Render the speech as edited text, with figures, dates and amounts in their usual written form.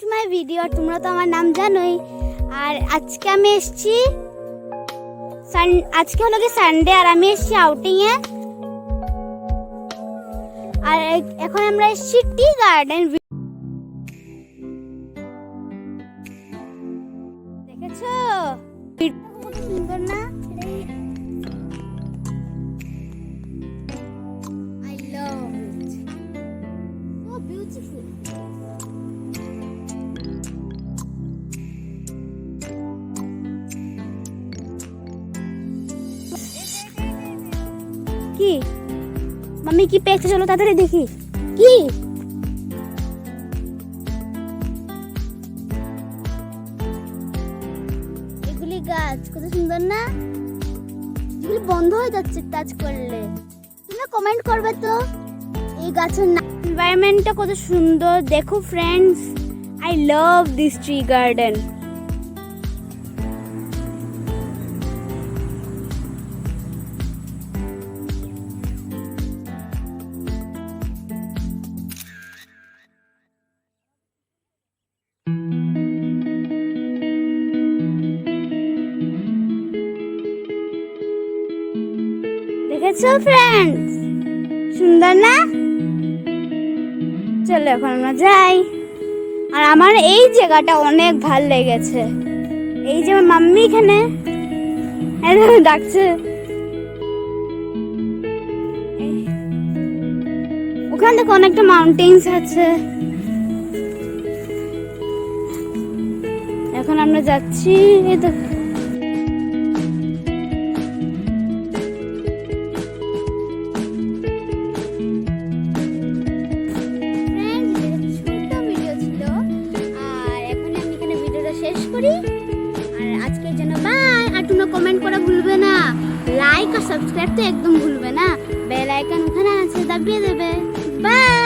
To my video. তোমরা তো আমার নাম জানোই। আর আজকে আমি এসেছি, আজকে হলো কি সানডে, আর আমি এসেছি আউটিং এ। আর এখন আমরা এসেছি টি গার্ডেন। দেখেছো কত সুন্দর না? I love it. So beautiful. কি মাম্মি কি পেয়েছে? চলো তাড়াতাড়ি দেখি। কি এগুলি গাছ কত সুন্দর না? এগুলি বন্ধ হয়ে যাচ্ছে টাচ করলে। তোমরা কমেন্ট করবে তো এই গাছের এনভায়রনমেন্টটা কত সুন্দর। দেখো friends, I love this tree garden. দেখেছো ফ্রেন্ডস, সুন্দর না? চলো এখন আমরা যাই। আর আমার এই জায়গাটা অনেক ভাল লেগেছে। এই যে আমার মাম্মি এখানে ডাকছে, ওখান থেকে অনেকটা মাউন্টেন্স আছে। এখন আমরা যাচ্ছি। এই তো শেষ করি। আর আজকের জন্য বাই। আর তোমরা কমেন্ট করা ভুলবে না, লাইক আর সাবস্ক্রাইব তো একদম ভুলবে না। বেল আইকন ওখানে আছে, দাবিয়ে দেবে। বাই।